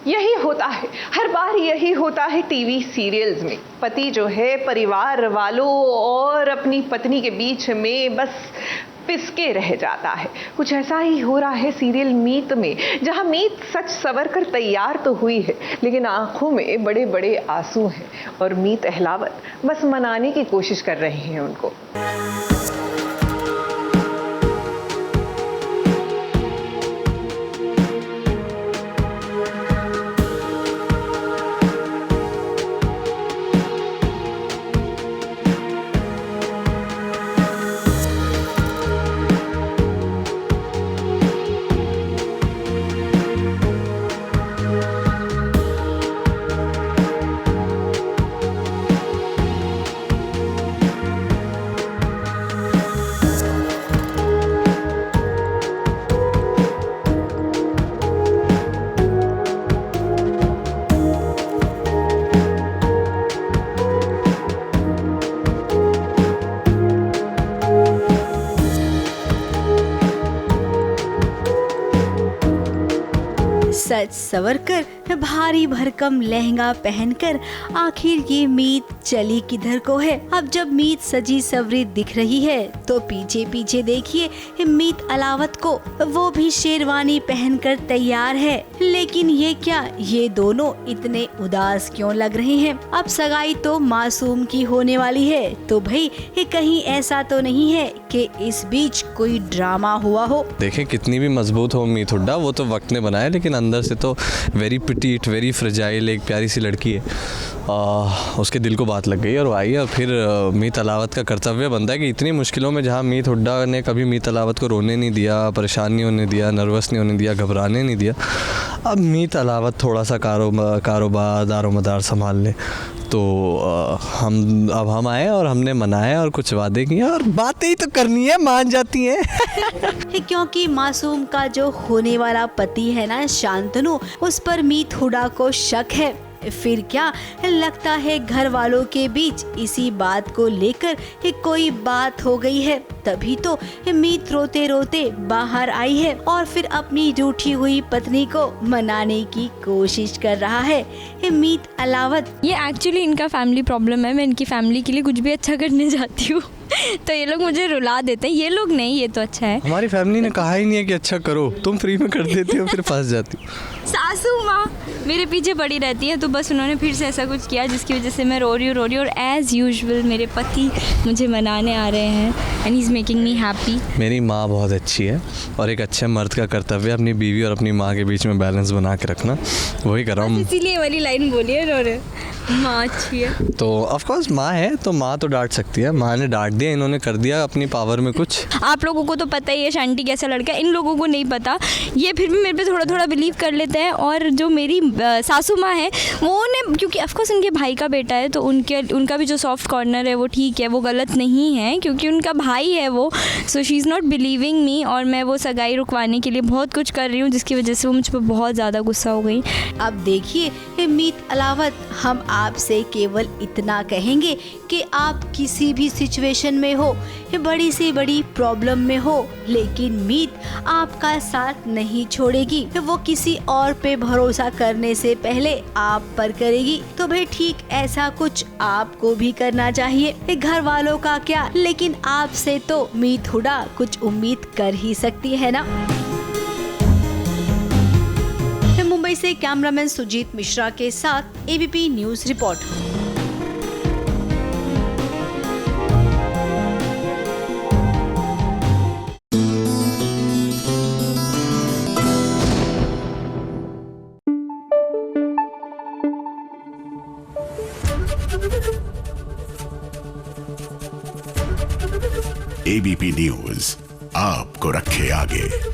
यही होता है, हर बार यही होता है टीवी सीरियल्स में। पति जो है परिवार वालों और अपनी पत्नी के बीच में बस पिसके रह जाता है। कुछ ऐसा ही हो रहा है सीरियल मीत में, जहां मीत सच सवर कर तैयार तो हुई है, लेकिन आंखों में बड़े बड़े आंसू हैं और मीत अहलावत बस मनाने की कोशिश कर रहे हैं उनको। सच सवर कर भारी भरकम लहंगा पहनकर आखिर ये मीत चली किधर को है। अब जब मीत सजी सवरी दिख रही है तो पीछे पीछे देखिए मीत अलावत को, वो भी शेरवानी पहनकर तैयार है। लेकिन ये क्या, ये दोनों इतने उदास क्यों लग रहे हैं? अब सगाई तो मासूम की होने वाली है, तो भाई ये कहीं ऐसा तो नहीं है कि इस बीच कोई ड्रामा हुआ हो। देखें कितनी भी मजबूत हो मीत हुड्डा, वो तो वक्त ने बनाया, लेकिन अंदर से तो वेरी पिटीट, वेरी फ्रेजाइल एक प्यारी सी लड़की है। उसके दिल को बात लग गई और वो आई। और फिर मीत अलावत का कर्तव्य बनता है कि इतनी मुश्किलों में जहाँ मीत हुड्डा ने कभी मीत अलावत को रोने नहीं दिया, परेशान नहीं होने दिया, नर्वस नहीं होने दिया, घबराने नहीं दिया, अब मीत अलावत थोड़ा सा कारोबार दारोमदार संभाल ले। तो हम आए और हमने मनाया और कुछ वादे किए, और बातें ही तो करनी है, मान जाती हैं। क्योंकि मासूम का जो होने वाला पति है ना शांतनु, उस पर मीत हुड्डा को शक है। फिर क्या लगता है घर वालों के बीच इसी बात को लेकर कोई बात हो गई है, तभी तो मीत रोते रोते बाहर आई है और फिर अपनी रूठी हुई पत्नी को मनाने की कोशिश कर रहा है मीत अलावत। ये एक्चुअली इनका फैमिली प्रॉब्लम है। मैं इनकी फैमिली के लिए कुछ भी अच्छा करने जाती हूँ तो ये लोग मुझे रुला देते हैं। ये लोग नहीं, ये तो अच्छा है। हमारी फैमिली ने कहा ही नहीं है कि अच्छा करो, तुम फ्री में कर देती हो फिर फंस जाती हो। सासू माँ मेरे पीछे पड़ी रहती है, तो बस उन्होंने फिर से ऐसा कुछ किया जिसकी वजह से मैं रो रही हूँ। और एज यूजुअल मेरे पति मुझे मनाने आ रहे हैं and he is making me happy. मेरी माँ बहुत अच्छी है और एक अच्छे मर्द का कर्तव्य अपनी बीवी और अपनी माँ के बीच में बैलेंस बना के रखना, वही कर रहा हूँ। इसीलिए वाली लाइन बोली है उन्होंने, माँ अच्छी है तो ऑफ कोर्स माँ है तो माँ तो डांट सकती है। माँ ने डांट दिया, इन्होंने कर दिया अपनी पावर में कुछ। आप लोगों को तो पता ही है शांति कैसा लड़का है, इन लोगों को नहीं पता। ये फिर भी मेरे पे थोड़ा थोड़ा बिलीव कर लेते हैं। और जो मेरी सासू माँ है वो ने, क्योंकि ऑफकोर्स उनके भाई का बेटा है तो उनका भी जो सॉफ्ट कॉर्नर है वो ठीक है, वो गलत नहीं है क्योंकि उनका भाई है वो। So she is not believing मी और मैं वो सगाई रुकवाने के लिए बहुत कुछ कर रही हूँ जिसकी वजह से वो मुझ पर बहुत ज़्यादा गुस्सा हो गई। अब देखिए मीत अलावत, हम आपसे केवल इतना कहेंगे कि आप किसी भी सिचुएशन में हो, बड़ी से बड़ी प्रॉब्लम में हो, लेकिन मीत आपका साथ नहीं छोड़ेगी। वो किसी और पे भरोसा करने से पहले आप पर करेगी। तो भाई ठीक ऐसा कुछ आपको भी करना चाहिए। घर वालों का क्या, लेकिन आपसे तो मीत हुड्डा कुछ उम्मीद कर ही सकती है ना। मुंबई से कैमरामैन सुजीत मिश्रा के साथ ABP news report. ABP news आपको रखे आगे।